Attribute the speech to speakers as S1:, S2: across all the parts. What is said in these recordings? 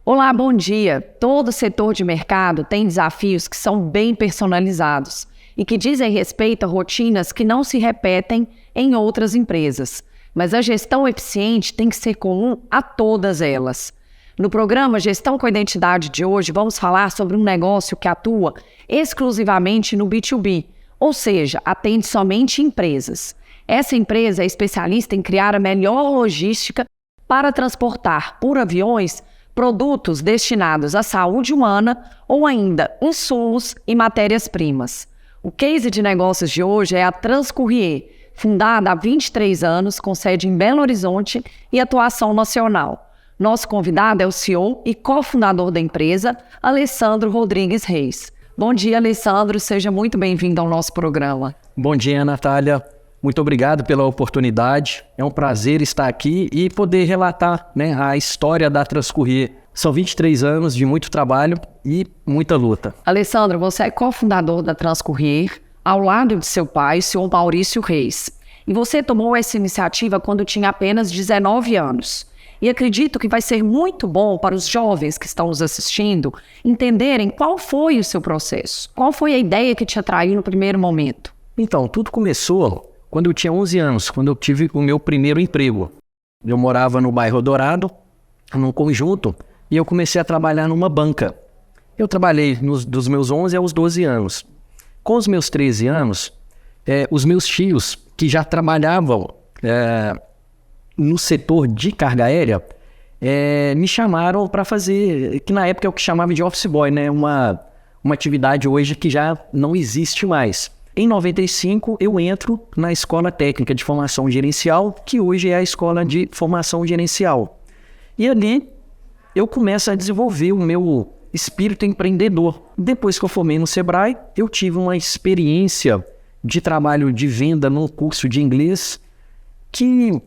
S1: Olá, bom dia. Todo setor de mercado tem desafios que são bem personalizados e que dizem respeito a rotinas que não se repetem em outras empresas. Mas a gestão eficiente tem que ser comum a todas elas. No programa Gestão com Identidade de hoje, vamos falar sobre um negócio que atua exclusivamente no B2B, ou seja, atende somente empresas. Essa empresa é especialista em criar a melhor logística para transportar por aviões produtos destinados à saúde humana ou ainda insumos e matérias-primas. O case de negócios de hoje é a Transcourier, fundada há 23 anos, com sede em Belo Horizonte e atuação nacional. Nosso convidado é o CEO e cofundador da empresa, Alessandro Rodrigues Reis. Bom dia, Alessandro. Seja muito bem-vindo ao nosso programa.
S2: Bom dia, Natália. Muito obrigado pela oportunidade. É um prazer estar aqui e poder relatar, a história da Transcourier. São 23 anos de muito trabalho e muita luta.
S1: Alessandro, você é cofundador da Transcourier, ao lado de seu pai, o senhor Maurício Reis. E você tomou essa iniciativa quando tinha apenas 19 anos. E acredito que vai ser muito bom para os jovens que estão nos assistindo entenderem qual foi o seu processo. Qual foi a ideia que te atraiu no primeiro momento?
S2: Então, tudo começou quando eu tinha 11 anos, quando eu tive o meu primeiro emprego. Eu morava no bairro Dourado, num conjunto, e eu comecei a trabalhar numa banca. Eu trabalhei dos meus 11 aos 12 anos. Com os meus 13 anos, os meus tios, que já trabalhavam no setor de carga aérea, me chamaram para fazer, que na época é o que chamava de office boy, uma atividade hoje que já não existe mais. Em 95, eu entro na Escola Técnica de Formação Gerencial, que hoje é a Escola de Formação Gerencial. E ali eu começo a desenvolver o meu espírito empreendedor. Depois que eu formei no Sebrae, eu tive uma experiência de trabalho de venda num curso de inglês que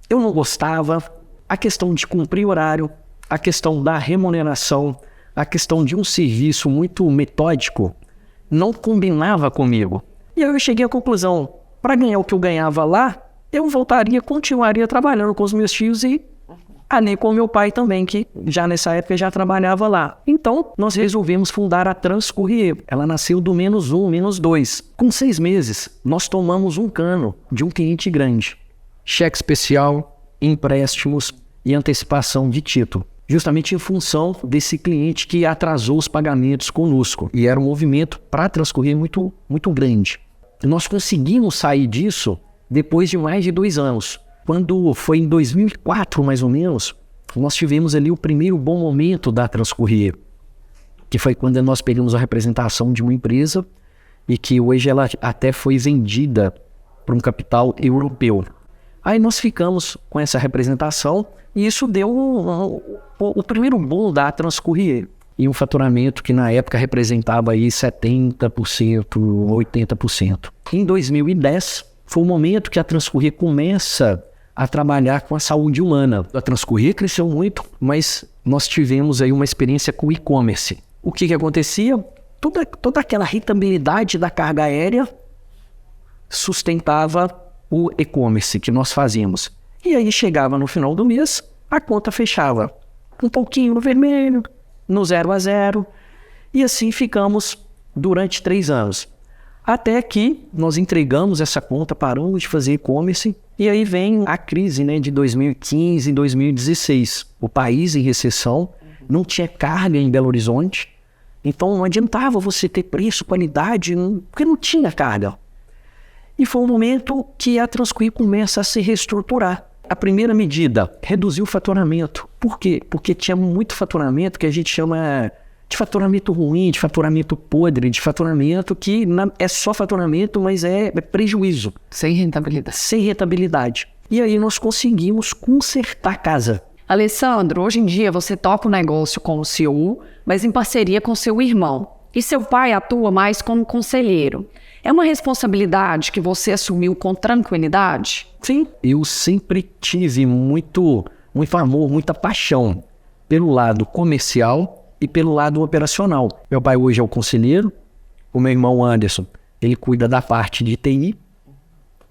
S2: eu não gostava. A questão de cumprir horário, a questão da remuneração, a questão de um serviço muito metódico não combinava comigo. E aí eu cheguei à conclusão, para ganhar o que eu ganhava lá, eu continuaria trabalhando com os meus tios e ali com meu pai também, que já nessa época já trabalhava lá. Então, nós resolvemos fundar a Transcourier. Ela nasceu do -1, -2. Com 6 meses, nós tomamos um cano de um cliente grande. Cheque especial, empréstimos e antecipação de título. Justamente em função desse cliente que atrasou os pagamentos conosco. E era um movimento para a Transcourier muito, muito grande. Nós conseguimos sair disso depois de mais de 2 anos. Quando foi em 2004, mais ou menos, nós tivemos ali o primeiro bom momento da Transcourier, que foi quando nós pegamos a representação de uma empresa e que hoje ela até foi vendida para um capital europeu. Aí nós ficamos com essa representação e isso deu o primeiro boom da Transcourier. E um faturamento que na época representava aí 70%, 80%. Em 2010, foi o momento que a Transcourier começa a trabalhar com a saúde humana. A Transcourier cresceu muito, mas nós tivemos aí uma experiência com o e-commerce. O que acontecia? Toda aquela rentabilidade da carga aérea sustentava o e-commerce que nós fazíamos. E aí chegava no final do mês, a conta fechava um pouquinho no vermelho, no 0 a 0, e assim ficamos durante 3 anos. Até que nós entregamos essa conta, paramos de fazer e-commerce, e aí vem a crise de 2015 e 2016. O país em recessão, não tinha carga em Belo Horizonte, então não adiantava você ter preço, qualidade, porque não tinha carga. E foi um momento que a Transcourier começa a se reestruturar. A primeira medida, reduzir o faturamento. Por quê? Porque tinha muito faturamento que a gente chama de faturamento ruim, de faturamento podre, de faturamento que é só faturamento, mas é prejuízo.
S1: Sem rentabilidade.
S2: Sem rentabilidade. E aí nós conseguimos consertar a casa.
S1: Alessandro, hoje em dia você toca o negócio como CEO, mas em parceria com seu irmão. E seu pai atua mais como conselheiro. É uma responsabilidade que você assumiu com tranquilidade?
S2: Sim, eu sempre tive muito amor, muita paixão pelo lado comercial e pelo lado operacional. Meu pai hoje é o conselheiro, o meu irmão Anderson, ele cuida da parte de TI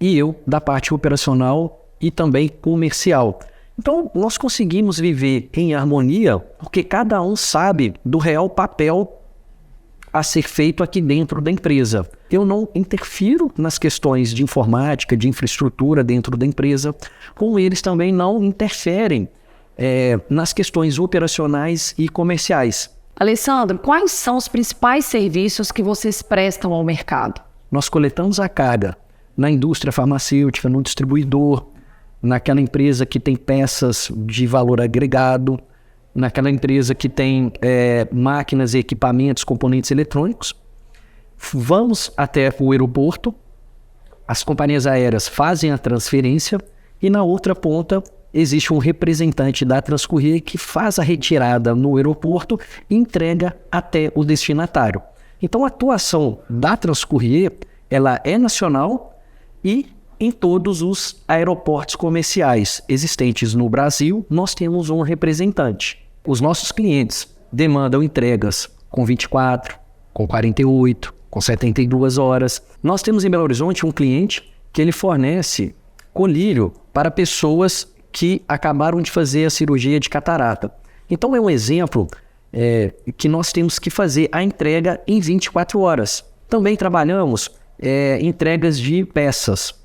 S2: e eu da parte operacional e também comercial. Então, nós conseguimos viver em harmonia porque cada um sabe do real papel a ser feito aqui dentro da empresa. Eu não interfiro nas questões de informática, de infraestrutura dentro da empresa, como eles também não interferem nas questões operacionais e comerciais.
S1: Alessandro, quais são os principais serviços que vocês prestam ao mercado?
S2: Nós coletamos a carga na indústria farmacêutica, no distribuidor, naquela empresa que tem peças de valor agregado, naquela empresa que tem máquinas, equipamentos, componentes eletrônicos. Vamos até o aeroporto, as companhias aéreas fazem a transferência e na outra ponta existe um representante da Transcourier que faz a retirada no aeroporto e entrega até o destinatário. Então a atuação da Transcourier, ela é nacional e em todos os aeroportos comerciais existentes no Brasil, nós temos um representante. Os nossos clientes demandam entregas com 24, com 48, com 72 horas. Nós temos em Belo Horizonte um cliente que ele fornece colírio para pessoas que acabaram de fazer a cirurgia de catarata. Então é um exemplo que nós temos que fazer a entrega em 24 horas. Também trabalhamos entregas de peças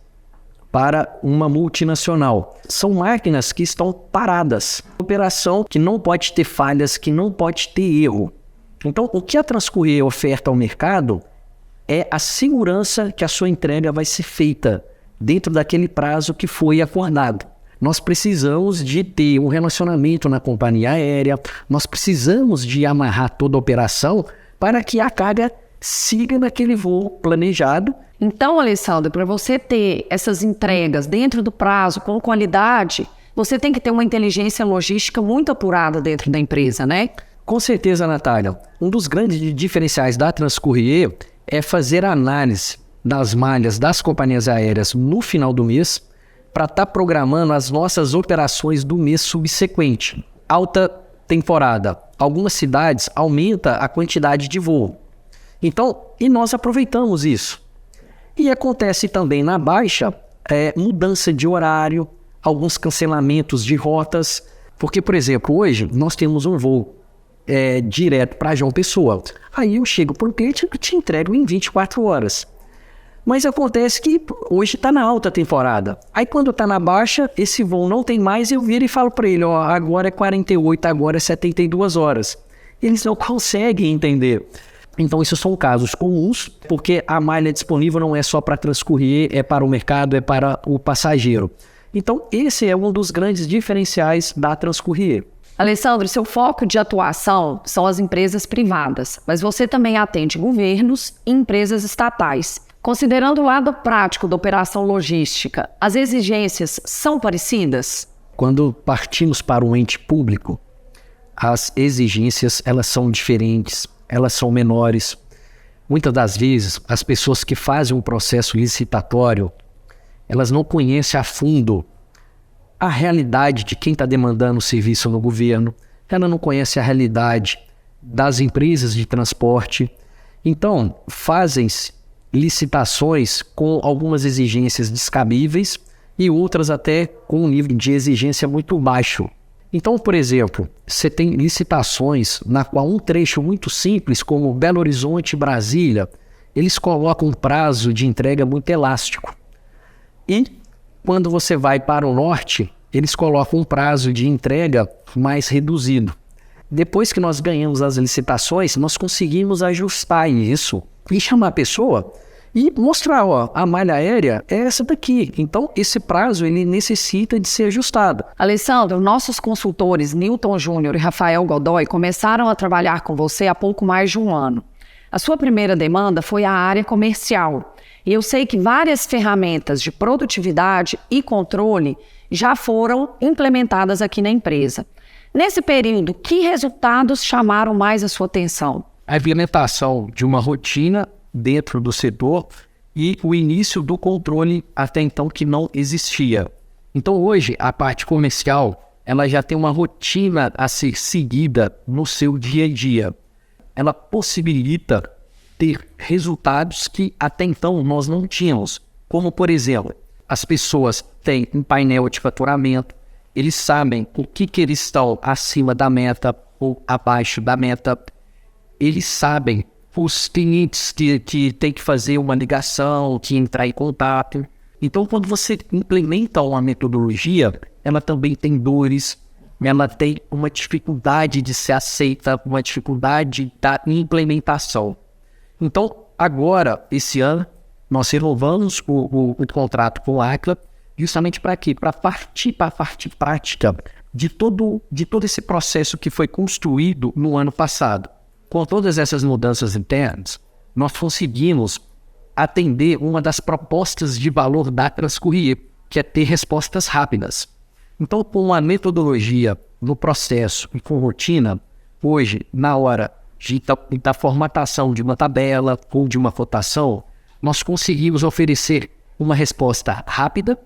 S2: para uma multinacional. São máquinas que estão paradas. Operação que não pode ter falhas, que não pode ter erro. Então, o que a Transcourier oferta ao mercado é a segurança que a sua entrega vai ser feita dentro daquele prazo que foi acordado. Nós precisamos de ter um relacionamento na companhia aérea, nós precisamos de amarrar toda a operação para que a carga siga naquele voo planejado.
S1: Então, Alessandro, para você ter essas entregas dentro do prazo, com qualidade, você tem que ter uma inteligência logística muito apurada dentro da empresa, né?
S2: Com certeza, Natália. Um dos grandes diferenciais da Transcourier é fazer a análise das malhas das companhias aéreas no final do mês para estar programando as nossas operações do mês subsequente. Alta temporada. Algumas cidades aumentam a quantidade de voo. Então, e nós aproveitamos isso. E acontece também na baixa mudança de horário, alguns cancelamentos de rotas. Porque, por exemplo, hoje nós temos um voo direto para João Pessoa. Aí eu chego por cliente e te entrego em 24 horas. Mas acontece que hoje está na alta temporada. Aí quando está na baixa, esse voo não tem mais, eu viro e falo para ele, ó, agora é 48, agora é 72 horas. Eles não conseguem entender. Então, isso são casos comuns, porque a malha disponível não é só para Transcourier, é para o mercado, é para o passageiro. Então, esse é um dos grandes diferenciais da Transcourier.
S1: Alessandro, seu foco de atuação são as empresas privadas, mas você também atende governos e empresas estatais. Considerando o lado prático da operação logística, as exigências são parecidas?
S2: Quando partimos para um ente público, as exigências elas são diferentes, elas são menores. Muitas das vezes, as pessoas que fazem um processo licitatório, elas não conhecem a fundo a realidade de quem está demandando o serviço no governo, ela não conhece a realidade das empresas de transporte. Então, fazem-se licitações com algumas exigências descabíveis e outras até com um nível de exigência muito baixo. Então, por exemplo, você tem licitações na qual um trecho muito simples, como Belo Horizonte-Brasília, eles colocam um prazo de entrega muito elástico. E quando você vai para o norte, eles colocam um prazo de entrega mais reduzido. Depois que nós ganhamos as licitações, nós conseguimos ajustar isso e chamar a pessoa e mostrar, ó, a malha aérea é essa daqui. Então, esse prazo ele necessita de ser ajustado.
S1: Alessandro, nossos consultores Newton Júnior e Rafael Godoy começaram a trabalhar com você há pouco mais de um ano. A sua primeira demanda foi a área comercial. E eu sei que várias ferramentas de produtividade e controle já foram implementadas aqui na empresa. Nesse período, que resultados chamaram mais a sua atenção?
S2: A implementação de uma rotina dentro do setor e o início do controle até então que não existia. Então hoje a parte comercial ela já tem uma rotina a ser seguida no seu dia a dia. Ela possibilita ter resultados que até então nós não tínhamos. Como por exemplo, as pessoas têm um painel de faturamento, eles sabem o que eles estão acima da meta ou abaixo da meta. Eles sabem os clientes que tem que fazer uma ligação, que entrar em contato. Então, quando você implementa uma metodologia, ela também tem dores, ela tem uma dificuldade de ser aceita, uma dificuldade da implementação. Então, agora, esse ano, nós renovamos o contrato com a Aquila, justamente para quê? Para partir para a parte prática de todo esse processo que foi construído no ano passado. Com todas essas mudanças internas, nós conseguimos atender uma das propostas de valor da Transcourier, que é ter respostas rápidas. Então, com a metodologia no processo e com rotina, hoje, na hora da formatação de uma tabela ou de uma cotação, nós conseguimos oferecer uma resposta rápida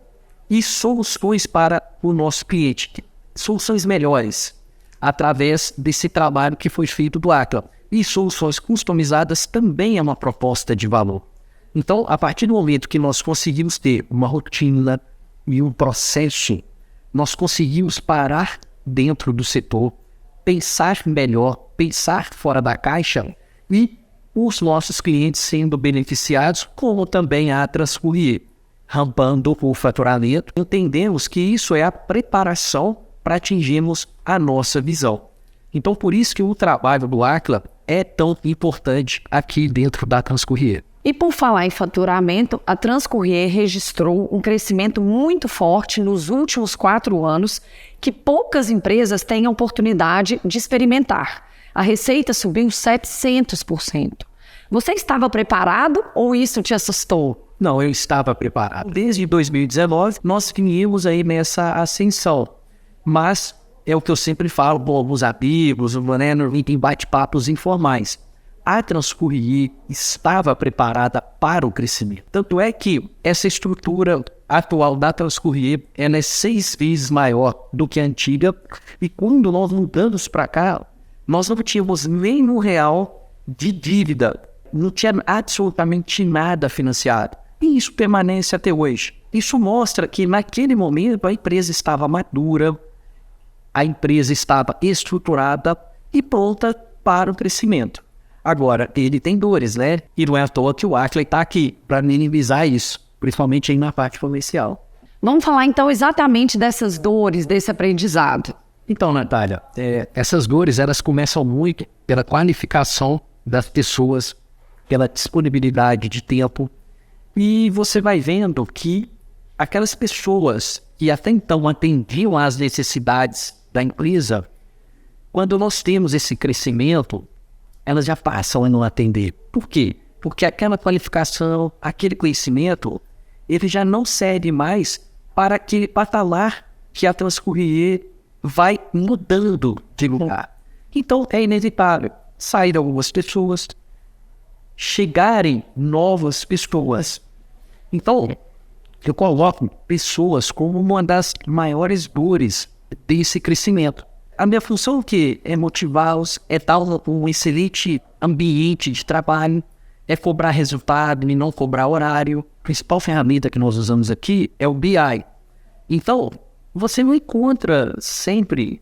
S2: e soluções para o nosso cliente, soluções melhores, através desse trabalho que foi feito do Aquila. E soluções customizadas também é uma proposta de valor. Então, a partir do momento que nós conseguimos ter uma rotina e um processo, nós conseguimos parar dentro do setor, pensar melhor, pensar fora da caixa e os nossos clientes sendo beneficiados, como também a Transcourier, rampando o faturamento. Entendemos que isso é a preparação para atingirmos a nossa visão. Então, por isso que o trabalho do Aquila é tão importante aqui dentro da Transcourier.
S1: E por falar em faturamento, a Transcourier registrou um crescimento muito forte nos últimos 4 anos, que poucas empresas têm a oportunidade de experimentar. A receita subiu 700%. Você estava preparado ou isso te assustou?
S2: Não, eu estava preparado. Desde 2019, nós vínhamos aí nessa ascensão. Mas é o que eu sempre falo com alguns amigos, em bate-papos informais. A Transcourier estava preparada para o crescimento. Tanto é que essa estrutura atual da Transcourier ela é 6 vezes maior do que a antiga. E quando nós mudamos para cá, nós não tínhamos nem R$1 de dívida. Não tinha absolutamente nada financiado. E isso permanece até hoje. Isso mostra que naquele momento a empresa estava madura, a empresa estava estruturada e pronta para o crescimento. Agora, ele tem dores, né? E não é à toa que o Aquila está aqui para minimizar isso, principalmente aí na parte comercial.
S1: Vamos falar então exatamente dessas dores, desse aprendizado.
S2: Então, Natália, essas dores elas começam muito pela qualificação das pessoas, pela disponibilidade de tempo. E você vai vendo que aquelas pessoas que até então atendiam às necessidades da empresa, quando nós temos esse crescimento, elas já passam a não atender. Por quê? Porque aquela qualificação, aquele conhecimento, ele já não serve mais para aquele patamar que a Transcourier vai mudando de lugar. Então, é inevitável sair algumas pessoas, chegarem novas pessoas. Então, eu coloco pessoas como uma das maiores dores desse crescimento. A minha função que é motivá-los, é dar um excelente ambiente de trabalho, é cobrar resultado e não cobrar horário. A principal ferramenta que nós usamos aqui é o BI. Então, você não encontra sempre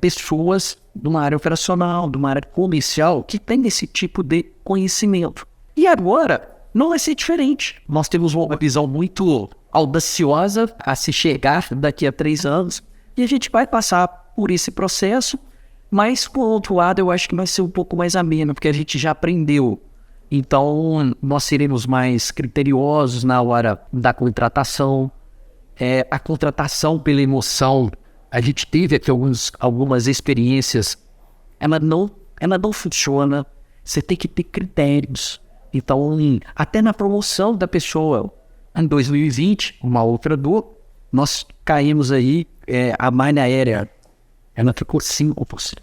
S2: pessoas de uma área operacional, de uma área comercial, que tem esse tipo de conhecimento. E agora, não vai ser diferente. Nós temos uma visão muito audaciosa a se chegar daqui a 3 anos, e a gente vai passar por esse processo, mas, por outro lado, eu acho que vai ser um pouco mais ameno, porque a gente já aprendeu. Então, nós seremos mais criteriosos na hora da contratação. A contratação pela emoção, a gente teve aqui algumas experiências, ela não funciona, você tem que ter critérios. Então, até na promoção da pessoa, em 2020, uma outra dor, nós caímos aí, a malha aérea, ela ficou 5%.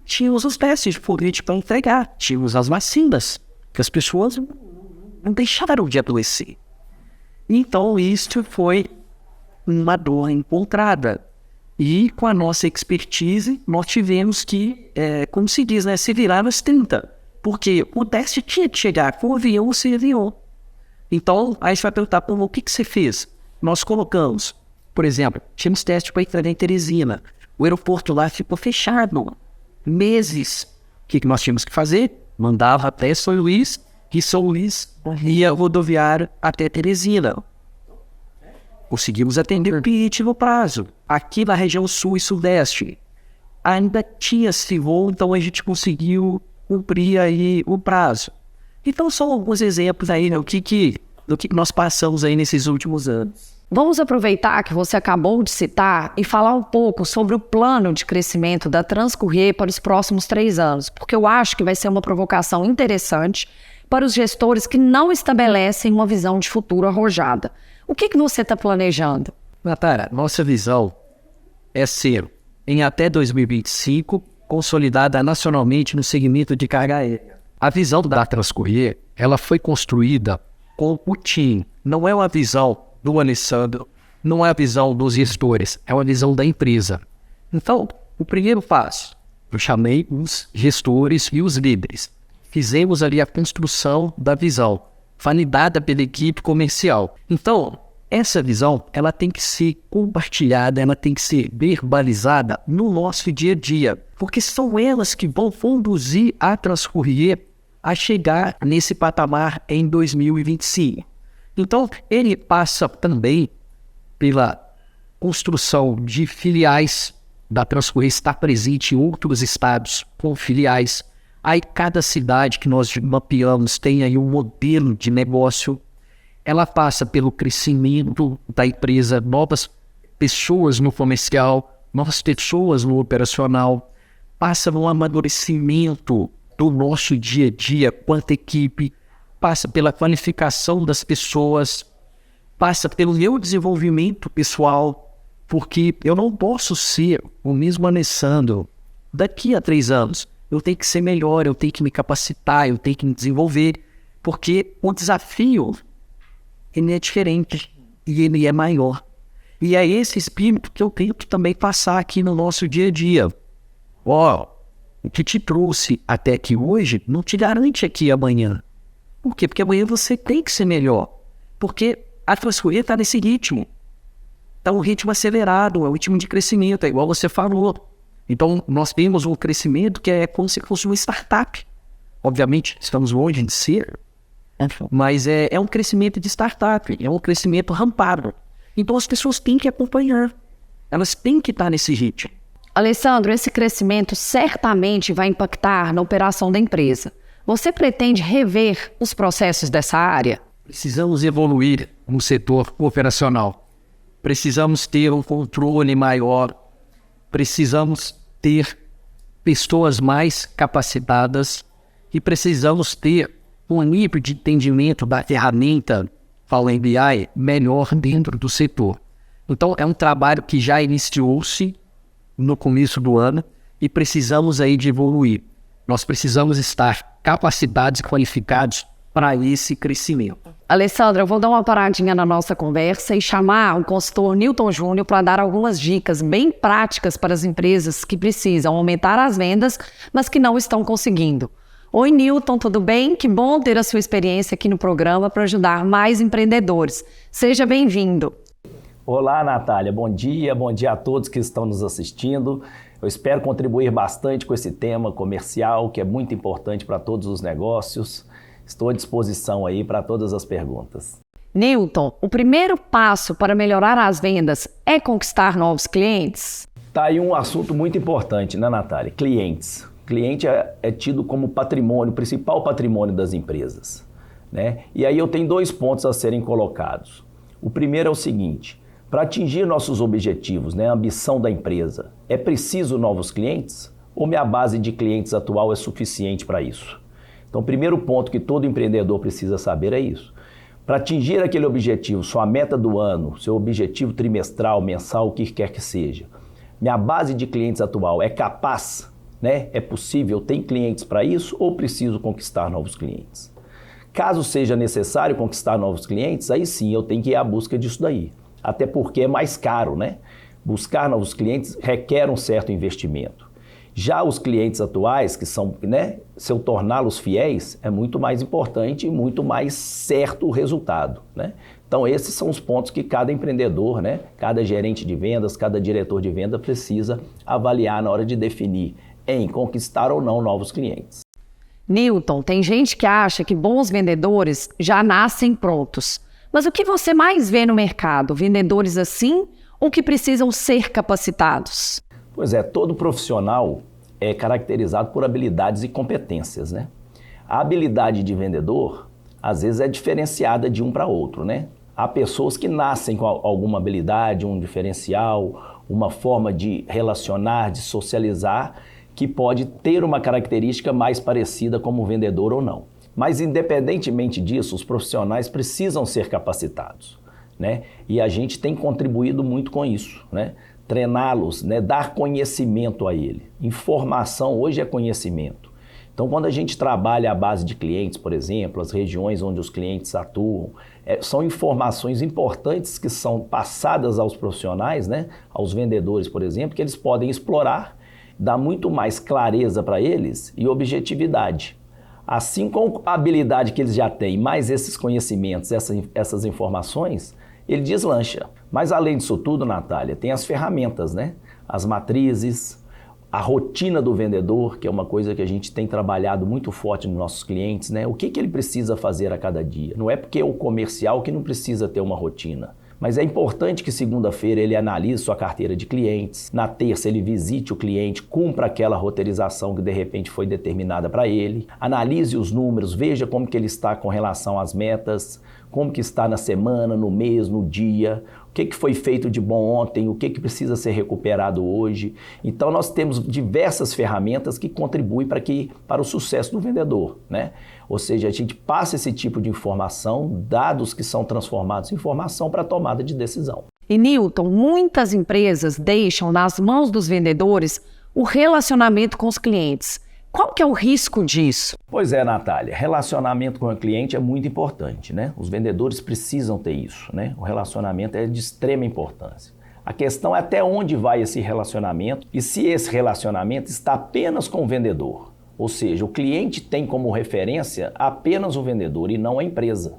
S2: Tínhamos os testes de política para entregar, tínhamos as vacinas, que as pessoas não deixaram de adoecer. Então, isso foi uma dor encontrada. E com a nossa expertise, nós tivemos que, como se diz, se virar nos 30. Porque o teste tinha que chegar com o avião ou sem avião. Então, aí você vai perguntar, o que você fez? Nós colocamos Por exemplo, tínhamos teste para entrar em Teresina. O aeroporto lá ficou fechado. Meses. O que nós tínhamos que fazer? Mandava até São Luís, e São Luís ia rodoviário até Teresina. Conseguimos atender o cliente no prazo. Aqui na região sul e sudeste, ainda tinha esse voo, então a gente conseguiu cumprir aí o prazo. Então são alguns exemplos aí, né, do que nós passamos aí nesses últimos anos.
S1: Vamos aproveitar que você acabou de citar e falar um pouco sobre o plano de crescimento da Transcourier para os próximos 3 anos, porque eu acho que vai ser uma provocação interessante para os gestores que não estabelecem uma visão de futuro arrojada. O que você está planejando?
S2: Natália, nossa visão é ser, em até 2025, consolidada nacionalmente no segmento de carga aérea. A visão da Transcourier, ela foi construída com o time. Não é uma visão do Alessandro, não é a visão dos gestores, é uma visão da empresa. Então, o primeiro passo, eu chamei os gestores e os líderes. Fizemos ali a construção da visão, validada pela equipe comercial. Então, essa visão, ela tem que ser compartilhada, ela tem que ser verbalizada no nosso dia a dia, porque são elas que vão conduzir a Transcourier a chegar nesse patamar em 2025. Então, ele passa também pela construção de filiais da Transcourier, estar presente em outros estados com filiais. Aí, cada cidade que nós mapeamos tem aí um modelo de negócio. Ela passa pelo crescimento da empresa, novas pessoas no comercial, novas pessoas no operacional. Passa no amadurecimento do nosso dia a dia quanto equipe. Passa pela qualificação das pessoas, passa pelo meu desenvolvimento pessoal, porque eu não posso ser o mesmo Alessandro daqui a 3 anos. Eu tenho que ser melhor, eu tenho que me capacitar, eu tenho que me desenvolver, porque o desafio, ele é diferente e ele é maior. E é esse espírito que eu tento também passar aqui no nosso dia a dia. O que te trouxe até aqui hoje não te garante aqui amanhã. Por quê? Porque amanhã você tem que ser melhor. Porque a Transcourier está nesse ritmo. Está um ritmo acelerado, é um ritmo de crescimento, é igual você falou. Então, nós temos um crescimento que é como se fosse uma startup. Obviamente, estamos longe de ser, mas é um crescimento de startup, é um crescimento rampado. Então, as pessoas têm que acompanhar. Elas têm que estar nesse ritmo.
S1: Alessandro, esse crescimento certamente vai impactar na operação da empresa. Você pretende rever os processos dessa área?
S2: Precisamos evoluir no setor operacional. Precisamos ter um controle maior. Precisamos ter pessoas mais capacitadas e precisamos ter um nível de entendimento da ferramenta, falo em BI, melhor dentro do setor. Então, é um trabalho que já iniciou-se no começo do ano e precisamos aí de evoluir. Nós precisamos estar capacitados e qualificados para esse crescimento.
S1: Alessandro, eu vou dar uma paradinha na nossa conversa e chamar o consultor Newton Júnior para dar algumas dicas bem práticas para as empresas que precisam aumentar as vendas, mas que não estão conseguindo. Oi, Newton, tudo bem? Que bom ter a sua experiência aqui no programa para ajudar mais empreendedores. Seja bem-vindo.
S3: Olá, Natália. Bom dia a todos que estão nos assistindo. Eu espero contribuir bastante com esse tema comercial, que é muito importante para todos os negócios. Estou à disposição aí para todas as perguntas.
S1: Newton, o primeiro passo para melhorar as vendas é conquistar novos clientes?
S3: Tá aí um assunto muito importante, né, Natália? Clientes. Cliente é tido como patrimônio, principal patrimônio das empresas, né? E aí eu tenho 2 pontos a serem colocados. O primeiro é o seguinte: para atingir nossos objetivos, né, a ambição da empresa, é preciso novos clientes? Ou minha base de clientes atual é suficiente para isso? Então, o primeiro ponto que todo empreendedor precisa saber é isso. Para atingir aquele objetivo, sua meta do ano, seu objetivo trimestral, mensal, o que quer que seja, minha base de clientes atual é capaz, né? É possível, tem clientes para isso ou preciso conquistar novos clientes? Caso seja necessário conquistar novos clientes, aí sim eu tenho que ir à busca disso daí. Até porque é mais caro, né? Buscar novos clientes requer um certo investimento. Já os clientes atuais, que são, né, se eu torná-los fiéis, é muito mais importante e muito mais certo o resultado, né? Então esses são os pontos que cada empreendedor, né, cada gerente de vendas, cada diretor de venda precisa avaliar na hora de definir em conquistar ou não novos clientes.
S1: Newton, tem gente que acha que bons vendedores já nascem prontos. Mas o que você mais vê no mercado? Vendedores assim ou que precisam ser capacitados?
S3: Pois é, todo profissional é caracterizado por habilidades e competências, né? A habilidade de vendedor, às vezes, é diferenciada de um para outro, né? Há pessoas que nascem com alguma habilidade, um diferencial, uma forma de relacionar, de socializar, que pode ter uma característica mais parecida como vendedor ou não. Mas, independentemente disso, os profissionais precisam ser capacitados, né? E a gente tem contribuído muito com isso, né? Treiná-los, né? Dar conhecimento a ele. Informação hoje é conhecimento. Então, quando a gente trabalha à base de clientes, por exemplo, as regiões onde os clientes atuam, são informações importantes que são passadas aos profissionais, né? Aos vendedores, por exemplo, que eles podem explorar, dar muito mais clareza para eles e objetividade. Assim, com a habilidade que eles já têm, mais esses conhecimentos, essas informações, ele deslancha. Mas além disso tudo, Natália, tem as ferramentas, né? As matrizes, a rotina do vendedor, que é uma coisa que a gente tem trabalhado muito forte nos nossos clientes, né? O que ele precisa fazer a cada dia? Não é porque é o comercial que não precisa ter uma rotina. Mas é importante que segunda-feira ele analise sua carteira de clientes, na terça ele visite o cliente, cumpra aquela roteirização que de repente foi determinada para ele, analise os números, veja como que ele está com relação às metas, como que está na semana, no mês, no dia, o que foi feito de bom ontem, o que precisa ser recuperado hoje. Então nós temos diversas ferramentas que contribuem para o sucesso do vendedor, né? Ou seja, a gente passa esse tipo de informação, dados que são transformados em informação para a tomada de decisão.
S1: E Newton, muitas empresas deixam nas mãos dos vendedores o relacionamento com os clientes. Qual que é o risco disso?
S3: Pois é, Natália, relacionamento com o cliente é muito importante, né? Os vendedores precisam ter isso, né? O relacionamento é de extrema importância. A questão é até onde vai esse relacionamento e se esse relacionamento está apenas com o vendedor. Ou seja, o cliente tem como referência apenas o vendedor e não a empresa.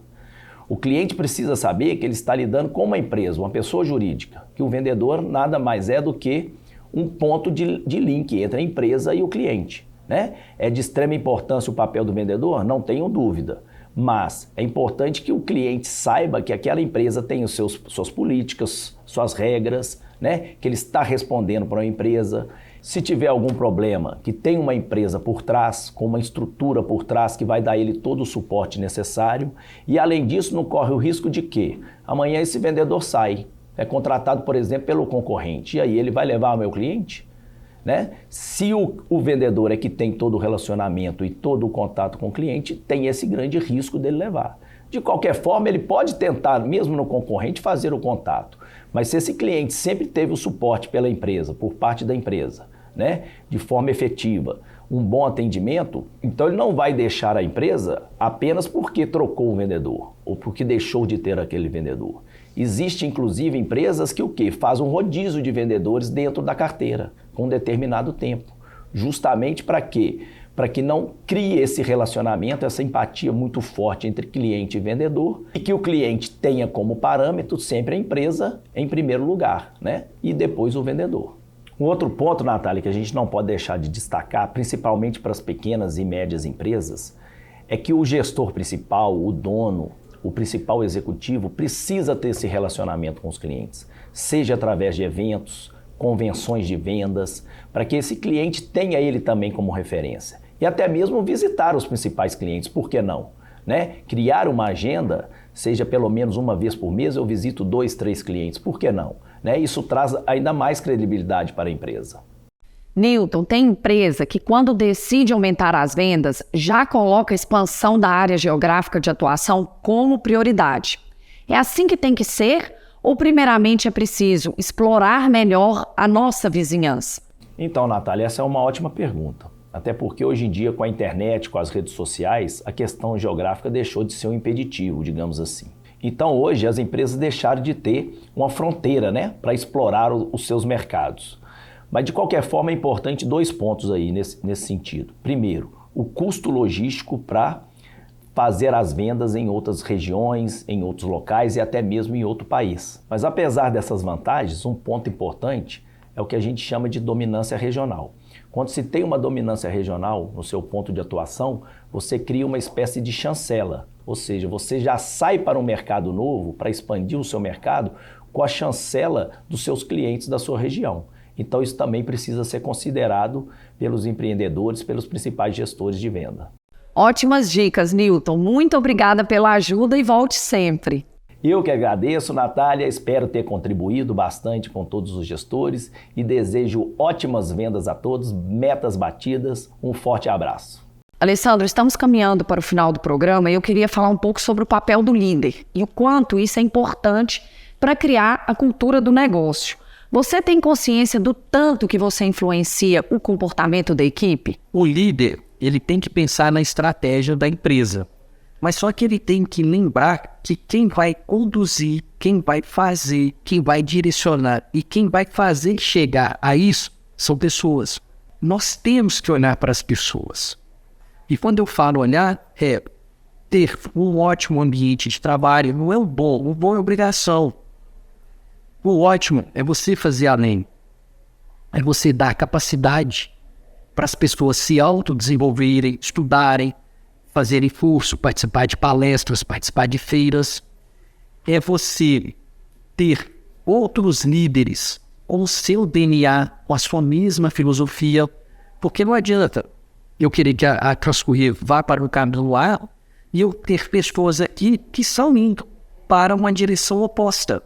S3: O cliente precisa saber que ele está lidando com uma empresa, uma pessoa jurídica, que o vendedor nada mais é do que um ponto de link entre a empresa e o cliente, né? É de extrema importância o papel do vendedor? Não tenho dúvida. Mas é importante que o cliente saiba que aquela empresa tem suas políticas, suas regras, né? Que ele está respondendo para uma empresa. Se tiver algum problema, que tem uma empresa por trás, com uma estrutura por trás que vai dar ele todo o suporte necessário. E além disso, não corre o risco de que amanhã esse vendedor sai, é contratado, por exemplo, pelo concorrente. E aí ele vai levar o meu cliente? Né? Se o vendedor é que tem todo o relacionamento e todo o contato com o cliente, tem esse grande risco dele levar. De qualquer forma, ele pode tentar, mesmo no concorrente, fazer o contato. Mas se esse cliente sempre teve o suporte pela empresa, por parte da empresa, né, de forma efetiva, um bom atendimento, então ele não vai deixar a empresa apenas porque trocou o vendedor ou porque deixou de ter aquele vendedor. Existe, inclusive, empresas que o quê? Fazem um rodízio de vendedores dentro da carteira, com um determinado tempo. Justamente para quê? Para que não crie esse relacionamento, essa empatia muito forte entre cliente e vendedor, e que o cliente tenha como parâmetro sempre a empresa em primeiro lugar, né? E depois o vendedor. Um outro ponto, Natália, que a gente não pode deixar de destacar, principalmente para as pequenas e médias empresas, é que o gestor principal, o dono, o principal executivo precisa ter esse relacionamento com os clientes, seja através de eventos, convenções de vendas, para que esse cliente tenha ele também como referência. E até mesmo visitar os principais clientes, por que não? Né? Criar uma agenda, seja pelo menos uma vez por mês, eu visito 2, 3 clientes, por que não? Né? Isso traz ainda mais credibilidade para a empresa.
S1: Newton, tem empresa que quando decide aumentar as vendas, já coloca a expansão da área geográfica de atuação como prioridade. É assim que tem que ser? Ou primeiramente é preciso explorar melhor a nossa vizinhança?
S3: Então, Natália, essa é uma ótima pergunta. Até porque hoje em dia, com a internet, com as redes sociais, a questão geográfica deixou de ser um impeditivo, digamos assim. Então, hoje, as empresas deixaram de ter uma fronteira, né, para explorar os seus mercados. Mas, de qualquer forma, é importante 2 pontos aí nesse sentido. Primeiro, o custo logístico para fazer as vendas em outras regiões, em outros locais e até mesmo em outro país. Mas, apesar dessas vantagens, um ponto importante é o que a gente chama de dominância regional. Quando se tem uma dominância regional no seu ponto de atuação, você cria uma espécie de chancela, ou seja, você já sai para um mercado novo, para expandir o seu mercado, com a chancela dos seus clientes da sua região. Então isso também precisa ser considerado pelos empreendedores, pelos principais gestores de venda.
S1: Ótimas dicas, Newton. Muito obrigada pela ajuda e volte sempre.
S3: Eu que agradeço, Natália, espero ter contribuído bastante com todos os gestores e desejo ótimas vendas a todos, metas batidas, um forte abraço.
S1: Alessandro, estamos caminhando para o final do programa e eu queria falar um pouco sobre o papel do líder e o quanto isso é importante para criar a cultura do negócio. Você tem consciência do tanto que você influencia o comportamento da equipe?
S2: O líder, ele tem que pensar na estratégia da empresa. Mas só que ele tem que lembrar que quem vai conduzir, quem vai fazer, quem vai direcionar e quem vai fazer chegar a isso são pessoas. Nós temos que olhar para as pessoas. E quando eu falo olhar, é ter um ótimo ambiente de trabalho. Não é o bom é obrigação. O ótimo é você fazer além. É você dar capacidade para as pessoas se autodesenvolverem, estudarem, fazerem curso, participar de palestras, participar de feiras. É você ter outros líderes com o seu DNA, com a sua mesma filosofia, porque não adianta eu querer que a Transcorrer vá para o caminho lá e eu ter pessoas aqui que são indo para uma direção oposta.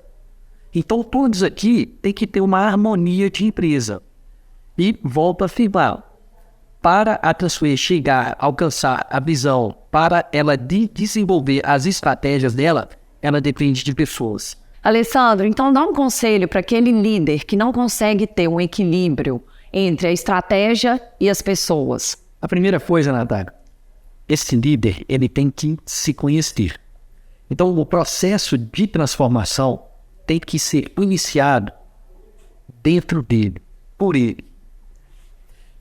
S2: Então todos aqui têm que ter uma harmonia de empresa. E volto a afirmar, para a Transcorrer chegar, alcançar a visão, para ela desenvolver as estratégias dela, ela depende de pessoas.
S1: Alessandro, então dá um conselho para aquele líder que não consegue ter um equilíbrio entre a estratégia e as pessoas.
S2: A primeira coisa, Natália, esse líder ele tem que se conhecer. Então o processo de transformação tem que ser iniciado dentro dele, por ele.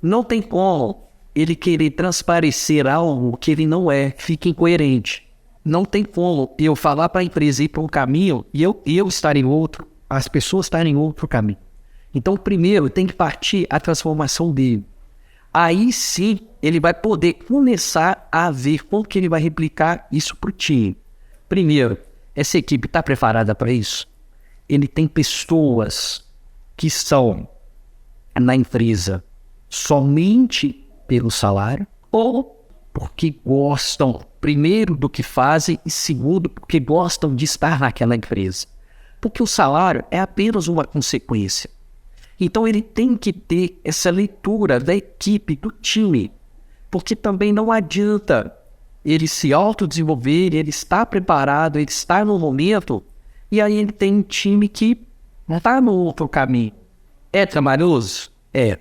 S2: Não tem como ele querer transparecer algo que ele não é, fica incoerente. Não tem como eu falar para a empresa ir para um caminho e eu estar em outro, as pessoas estarem em outro caminho. Então, primeiro, tem que partir a transformação dele. Aí sim, ele vai poder começar a ver como que ele vai replicar isso para o time. Primeiro, essa equipe está preparada para isso? Ele tem pessoas que estão na empresa somente pelo salário ou porque gostam, primeiro, do que fazem e segundo, porque gostam de estar naquela empresa. Porque o salário é apenas uma consequência. Então ele tem que ter essa leitura da equipe, do time, porque também não adianta ele se autodesenvolver, ele está preparado, ele está no momento, e aí ele tem um time que não está no outro caminho. É trabalhoso? É,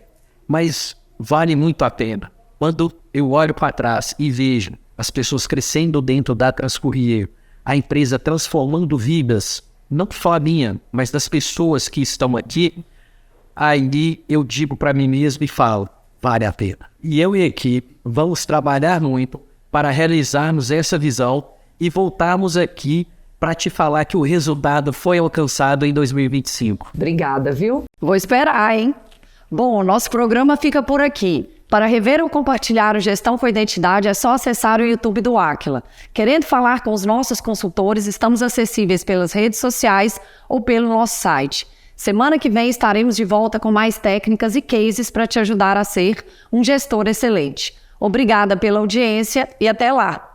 S2: mas vale muito a pena. Quando eu olho para trás e vejo as pessoas crescendo dentro da Transcorrer, a empresa transformando vidas, não só a minha, mas das pessoas que estão aqui, aí eu digo para mim mesmo e falo, vale a pena. E eu e a equipe vamos trabalhar muito para realizarmos essa visão e voltarmos aqui para te falar que o resultado foi alcançado em 2025.
S1: Obrigada, viu? Vou esperar, hein? Bom, nosso programa fica por aqui. Para rever ou compartilhar o Gestão com Identidade, é só acessar o YouTube do Aquila. Querendo falar com os nossos consultores, estamos acessíveis pelas redes sociais ou pelo nosso site. Semana que vem estaremos de volta com mais técnicas e cases para te ajudar a ser um gestor excelente. Obrigada pela audiência e até lá!